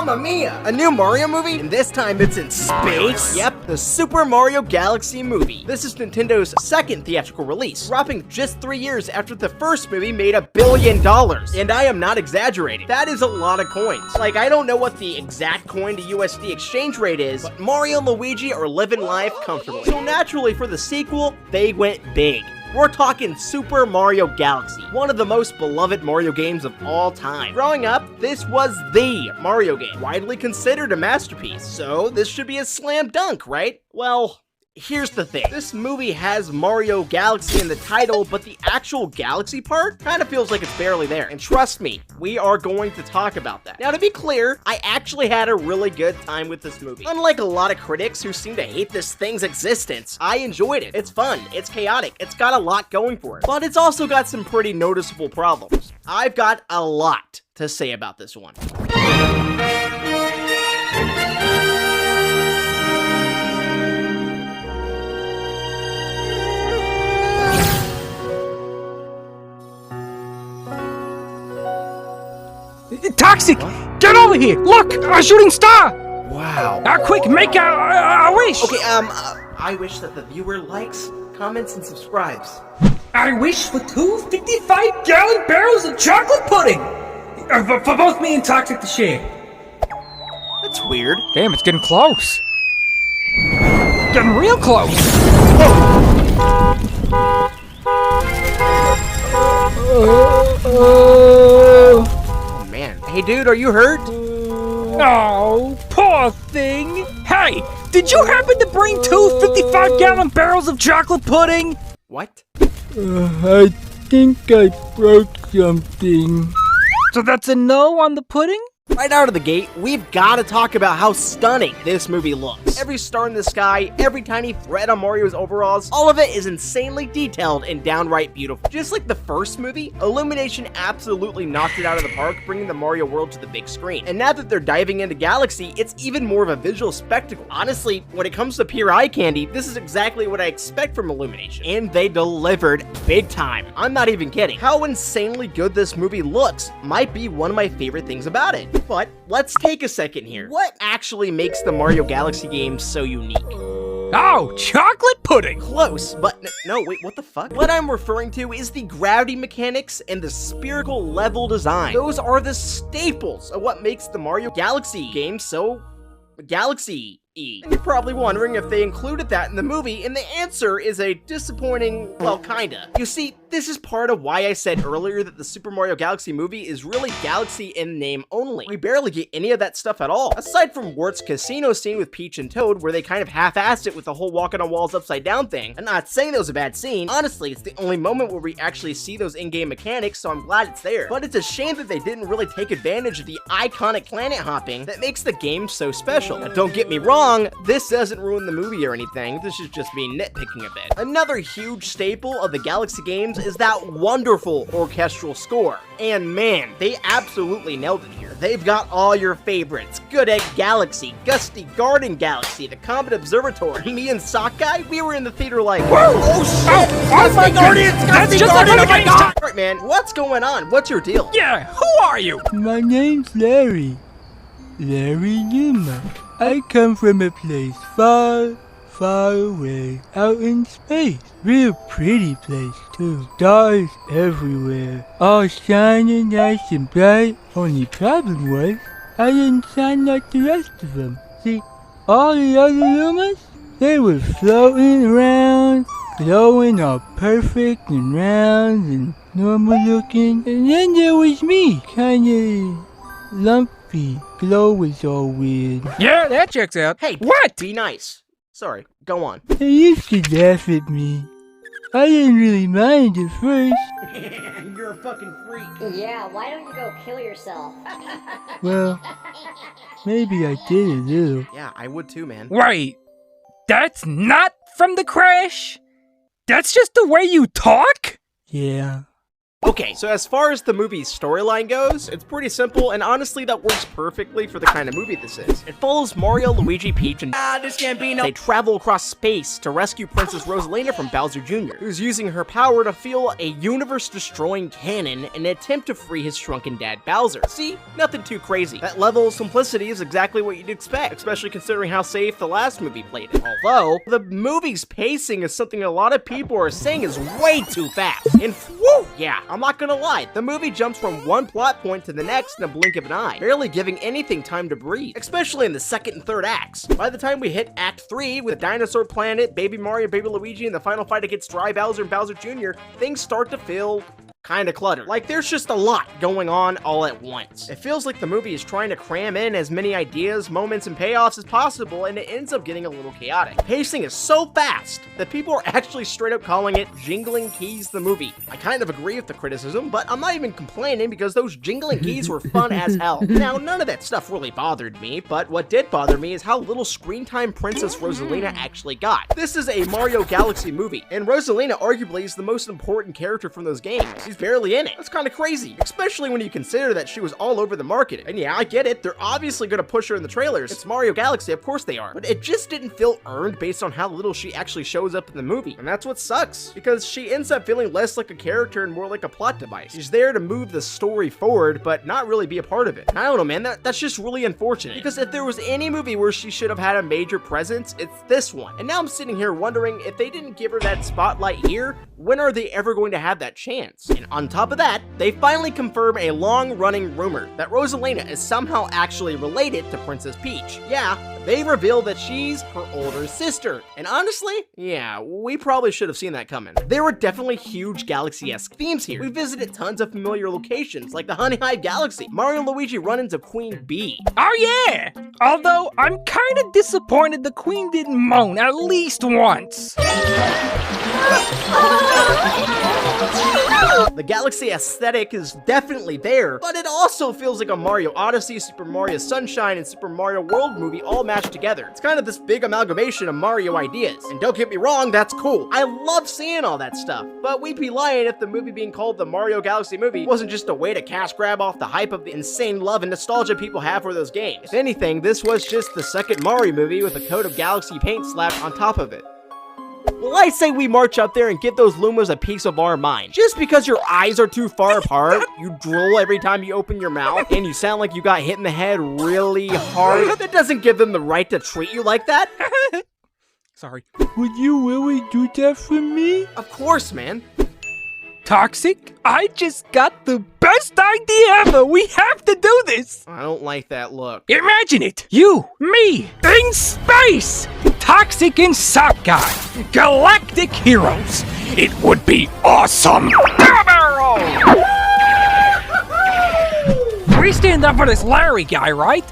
Mamma mia! A new Mario movie? And this time it's in space? Yep, the Super Mario Galaxy movie. This is Nintendo's second theatrical release, dropping just 3 years after the first movie made $1 billion. And I am not exaggerating. That is a lot of coins. Like, I don't know what the exact coin to USD exchange rate is, but Mario and Luigi are living life comfortably. So naturally for the sequel, they went big. We're talking Super Mario Galaxy, one of the most beloved Mario games of all time. Growing up, this was the Mario game, widely considered a masterpiece, so this should be a slam dunk, right? Well, here's the thing. This movie has Mario Galaxy in the title, but the actual Galaxy part kind of feels like it's barely there. And trust me, we are going to talk about that. Now, to be clear, I actually had a really good time with this movie. Unlike a lot of critics who seem to hate this thing's existence, I enjoyed it. It's fun, it's chaotic, it's got a lot going for it. But it's also got some pretty noticeable problems. I've got a lot to say about this one. Toxic! Get over here! Look! A shooting star! Wow. Quick, make a wish! Okay, I wish that the viewer likes, comments, and subscribes. I wish for 2 55-gallon barrels of chocolate pudding! For both me and Toxic to share. That's weird. Damn, it's getting close. Getting real close. Oh man. Hey dude, are you hurt? Oh, poor thing. Hey, did you happen to bring 2 55-gallon barrels of chocolate pudding? What? I think I broke something. So that's a no on the pudding? Right out of the gate, we've got to talk about how stunning this movie looks. Every star in the sky, every tiny thread on Mario's overalls, all of it is insanely detailed and downright beautiful. Just like the first movie, Illumination absolutely knocked it out of the park, bringing the Mario world to the big screen. And now that they're diving into Galaxy, it's even more of a visual spectacle. Honestly, when it comes to pure eye candy, this is exactly what I expect from Illumination. And they delivered big time. I'm not even kidding. How insanely good this movie looks might be one of my favorite things about it. But let's take a second here. What actually makes the Mario Galaxy game so unique? Oh, chocolate pudding! Close, but no, wait, what the fuck? What I'm referring to is the gravity mechanics and the spherical level design. Those are the staples of what makes the Mario Galaxy game so Galaxy-y. And you're probably wondering if they included that in the movie, and the answer is a disappointing, well, kinda. You see, this is part of why I said earlier that the Super Mario Galaxy movie is really Galaxy in name only. We barely get any of that stuff at all. Aside from Wart's casino scene with Peach and Toad, where they kind of half-assed it with the whole walking on walls upside down thing. I'm not saying that was a bad scene. Honestly, it's the only moment where we actually see those in-game mechanics, so I'm glad it's there. But it's a shame that they didn't really take advantage of the iconic planet hopping that makes the game so special. Now, don't get me wrong, this doesn't ruin the movie or anything. This is just me nitpicking a bit. Another huge staple of the Galaxy games is that wonderful orchestral score. And man, they absolutely nailed it here. They've got all your favorites. Good Egg Galaxy, Gusty Garden Galaxy, the Comet Observatory. Me and Sakai, we were in the theater like, whoa, oh shit! Oh my Guardians! That's just like oh my god! Alright man, what's going on? What's your deal? Yeah, who are you? My name's Larry. Larry Luma. I come from a place far, far away, out in space. Real pretty place too. Stars everywhere, all shining nice and bright. Only problem was, I didn't shine like the rest of them. See, all the other Lumas, they were floating around, glowing all perfect and round and normal looking. And then there was me, kinda lumpy. Glow was all weird. Yeah, that checks out. Hey, what? Be nice. Sorry, go on. They used to laugh at me. I didn't really mind at first. You're a fucking freak. Yeah, why don't you go kill yourself? Well, maybe I did a little. Yeah, I would too, man. Wait, that's not from the crash? That's just the way you talk? Yeah. Okay, so as far as the movie's storyline goes, it's pretty simple, and honestly that works perfectly for the kind of movie this is. It follows Mario, Luigi, Peach, and this can't be no. They travel across space to rescue Princess Rosalina from Bowser Jr., who's using her power to fuel a universe-destroying cannon in an attempt to free his shrunken dad Bowser. See? Nothing too crazy. That level of simplicity is exactly what you'd expect, especially considering how safe the last movie played it. Although, the movie's pacing is something a lot of people are saying is way too fast. And whew, yeah, I'm not gonna lie, the movie jumps from one plot point to the next in a blink of an eye, barely giving anything time to breathe, especially in the second and third acts. By the time we hit Act 3 with the Dinosaur Planet, Baby Mario, Baby Luigi, and the final fight against Dry Bowser and Bowser Jr., things start to feel kinda cluttered. Like, there's just a lot going on all at once. It feels like the movie is trying to cram in as many ideas, moments, and payoffs as possible, and it ends up getting a little chaotic. Pacing is so fast that people are actually straight up calling it Jingling Keys the movie. I kind of agree with the criticism, but I'm not even complaining because those jingling keys were fun as hell. Now, none of that stuff really bothered me, but what did bother me is how little screen time Princess Rosalina actually got. This is a Mario Galaxy movie, and Rosalina arguably is the most important character from those games. She's barely in it. That's kind of crazy, especially when you consider that she was all over the market. And yeah, I get it, they're obviously gonna push her in the trailers. It's Mario Galaxy, of course they are. But it just didn't feel earned based on how little she actually shows up in the movie. And that's what sucks, because she ends up feeling less like a character and more like a plot device. She's there to move the story forward, but not really be a part of it. I don't know, man, that's just really unfortunate. Because if there was any movie where she should have had a major presence, it's this one. And now I'm sitting here wondering, if they didn't give her that spotlight here, when are they ever going to have that chance? And on top of that, they finally confirm a long-running rumor that Rosalina is somehow actually related to Princess Peach. Yeah, they reveal that she's her older sister. And honestly, yeah, we probably should have seen that coming. There were definitely huge Galaxy-esque themes here. We visited tons of familiar locations, like the Honey Hive Galaxy. Mario and Luigi run into Queen Bee. Oh yeah! Although, I'm kinda disappointed the Queen didn't moan at least once. The Galaxy aesthetic is definitely there, but it also feels like a Mario Odyssey, Super Mario Sunshine, and Super Mario World movie all mashed together. It's kind of this big amalgamation of Mario ideas. And don't get me wrong, that's cool. I love seeing all that stuff, but we'd be lying if the movie being called the Mario Galaxy movie wasn't just a way to cash grab off the hype of the insane love and nostalgia people have for those games. If anything, this was just the second Mario movie with a coat of Galaxy paint slapped on top of it. Well, I say we march up there and give those Lumas a piece of our mind. Just because your eyes are too far apart, you drool every time you open your mouth, and you sound like you got hit in the head really hard, that doesn't give them the right to treat you like that. Sorry. Would you really do that for me? Of course, man. Toxic? I just got the best idea ever! We have to do this! I don't like that look. Imagine it! You, me, in space! Toxic and Sock Guy, galactic heroes! It would be awesome! We stand up for this Larry guy, right?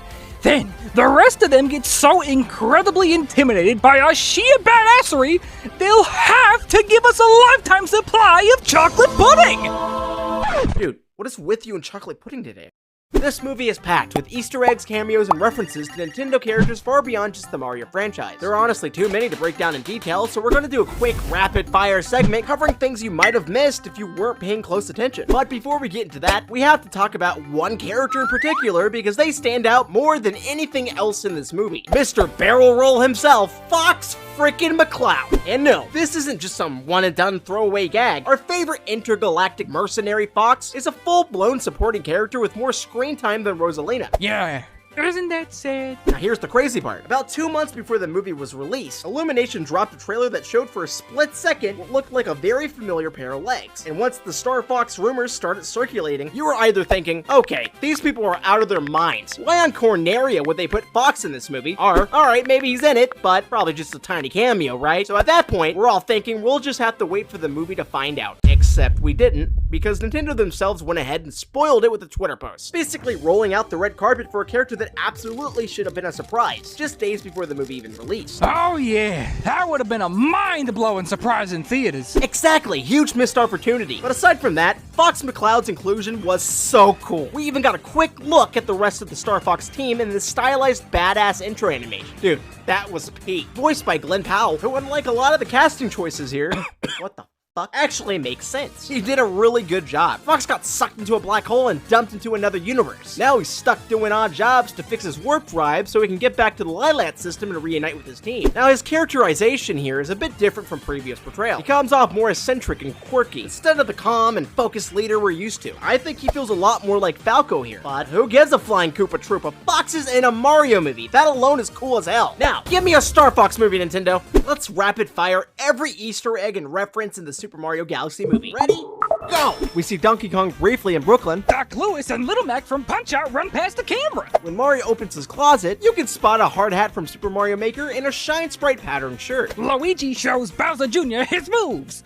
Then, the rest of them get so incredibly intimidated by our sheer badassery, they'll have to give us a lifetime supply of chocolate pudding! Dude, what is with you and chocolate pudding today? This movie is packed with Easter eggs, cameos, and references to Nintendo characters far beyond just the Mario franchise. There are honestly too many to break down in detail, so we're gonna do a quick rapid-fire segment covering things you might have missed if you weren't paying close attention. But before we get into that, we have to talk about one character in particular because they stand out more than anything else in this movie. Mr. Barrel Roll himself, Fox frickin' McCloud. And no, this isn't just some one-and-done throwaway gag. Our favorite intergalactic mercenary Fox is a full-blown supporting character with more screen time than Rosalina. Yeah, isn't that sad? Now here's the crazy part. About 2 months before the movie was released, Illumination dropped a trailer that showed for a split second what looked like a very familiar pair of legs. And once the Starfox rumors started circulating, you were either thinking, okay, these people are out of their minds. Why on Corneria would they put Fox in this movie? Or, alright, maybe he's in it, but probably just a tiny cameo, right? So at that point, we're all thinking we'll just have to wait for the movie to find out. Except we didn't, because Nintendo themselves went ahead and spoiled it with a Twitter post, basically rolling out the red carpet for a character that absolutely should have been a surprise, just days before the movie even released. Oh yeah, that would have been a mind-blowing surprise in theaters. Exactly, huge missed opportunity. But aside from that, Fox McCloud's inclusion was so cool. We even got a quick look at the rest of the Star Fox team in this stylized badass intro animation. Dude, that was peak. Voiced by Glenn Powell, who unlike a lot of the casting choices here, what the fuck actually makes sense. He did a really good job. Fox got sucked into a black hole and dumped into another universe. Now he's stuck doing odd jobs to fix his warp drive so he can get back to the Lilat system and reunite with his team. Now his characterization here is a bit different from previous portrayal. He comes off more eccentric and quirky, instead of the calm and focused leader we're used to. I think he feels a lot more like Falco here. But who gives a flying Koopa Troopa? Fox is in a Mario movie. That alone is cool as hell. Now, give me a Starfox movie, Nintendo. Let's rapid fire every Easter egg and reference in the Super Mario Galaxy movie. Ready? Go! We see Donkey Kong briefly in Brooklyn. Doc Lewis and Little Mac from Punch-Out run past the camera. When Mario opens his closet, you can spot a hard hat from Super Mario Maker and a Shine Sprite pattern shirt. Luigi shows Bowser Jr. his moves.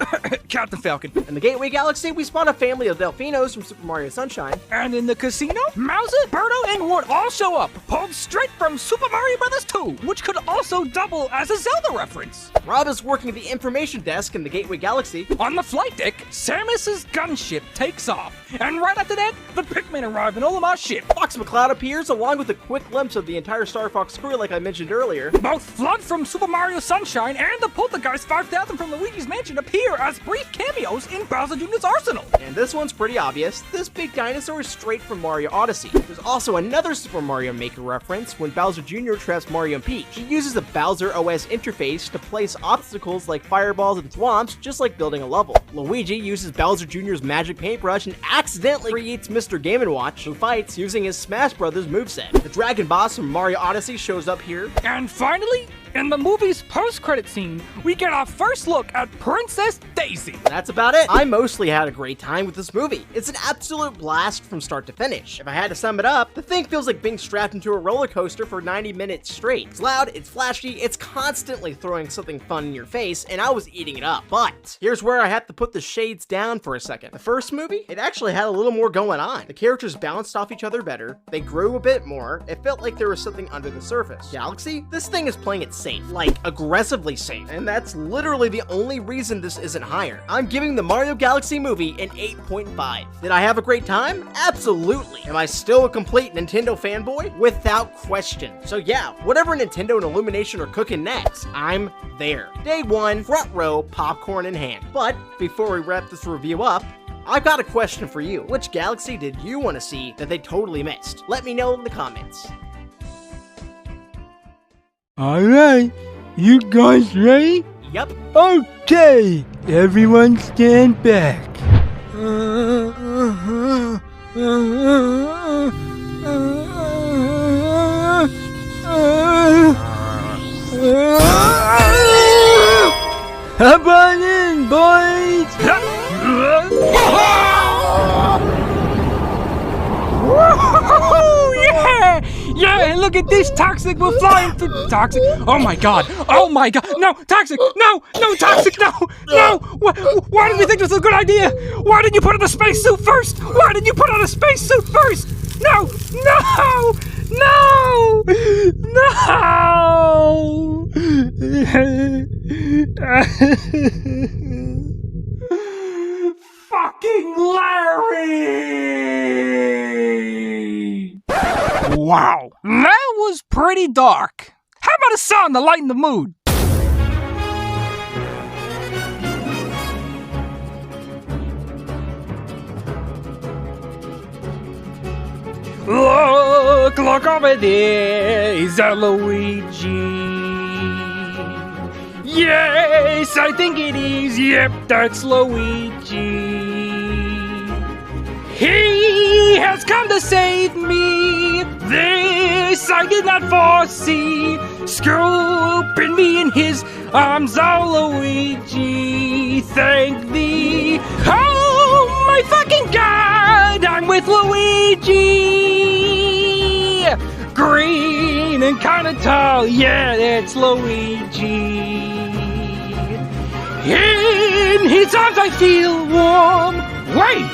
Captain Falcon. In the Gateway Galaxy, we spot a family of Delfinos from Super Mario Sunshine. And in the casino, Mauser, Birdo, and Wart all show up, pulled straight from Super Mario Bros. 2, which could also double as a Zelda reference. Rob is working the information desk in the Gateway Galaxy. On the flight deck, Samus's gunship takes off, and right after that, the Pikmin arrive in Olimar's ship. Fox McCloud appears along with a quick glimpse of the entire Star Fox crew like I mentioned earlier. Both Flood from Super Mario Sunshine and the Poltergeist 5000 from Luigi's Mansion appear as brief cameos in Bowser Jr.'s arsenal. And this one's pretty obvious. This big dinosaur is straight from Mario Odyssey. There's also another Super Mario Maker reference when Bowser Jr. traps Mario and Peach. He uses the Bowser OS interface to place obstacles like fireballs and swamps, just like building a level. Luigi uses Bowser Jr.'s magic paintbrush and accidentally creates Mr. Game & Watch, who fights using his Smash Brothers moveset. The Dragon Boss from Mario Odyssey shows up here. And finally, in the movie's post-credit scene, we get our first look at Princess Daisy. That's about it. I mostly had a great time with this movie. It's an absolute blast from start to finish. If I had to sum it up, the thing feels like being strapped into a roller coaster for 90 minutes straight. It's loud, it's flashy, it's constantly throwing something fun in your face, and I was eating it up. But here's where I have to put the shades down for a second. The first movie, it actually had a little more going on. The characters bounced off each other better, they grew a bit more, it felt like there was something under the surface. Galaxy, this thing is playing it safe, like aggressively safe, and that's literally the only reason this isn't higher. I'm giving the Mario Galaxy movie an 8.5. Did I have a great time? Absolutely. Am I still a complete Nintendo fanboy? Without question. So yeah, whatever Nintendo and Illumination are cooking next, I'm there. Day one, front row, popcorn in hand. But before we wrap this review up, I've got a question for you. Which galaxy did you want to see that they totally missed? Let me know in the comments. Alright, you guys ready? Yep. Okay, everyone stand back. Hop on in, boys! Yeah! Yeah, look at this, Toxic, we're flying through Toxic. Oh my god, no, Toxic, no, Toxic, no, why did we think this was a good idea? Why didn't you put on a spacesuit first? Why didn't you put on a spacesuit first? No! Fucking Larry! Wow, that was pretty dark. How about a song to lighten the mood? Look over there, is that Luigi? Yes, I think it is, yep, that's Luigi. He has come to save me, this I did not foresee. Scooping me in his arms, oh Luigi, thank thee. Oh my fucking god, I'm with Luigi. Green and kinda tall, yeah, that's Luigi. In his arms I feel warm. Wait,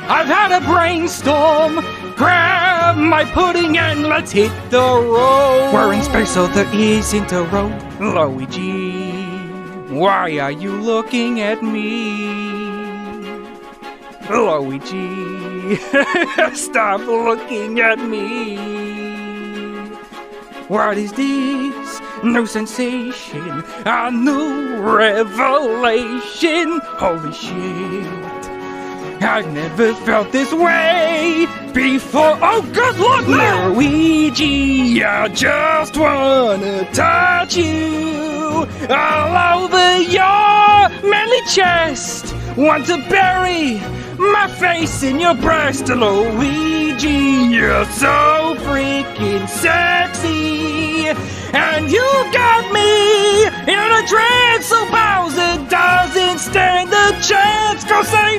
I've had a brainstorm. Grab my pudding and let's hit the road. We're in space so there isn't a road. Luigi, why are you looking at me? Luigi, stop looking at me. What is this? new sensation, a new revelation. Holy shit, I've never felt this way before. Oh, good Lord, no! Luigi, I just wanna touch you all over your manly chest. Want to bury my face in your breast. Luigi, you're so freaking sexy, and you got me in a trance, so Bowser doesn't stand a chance. Go say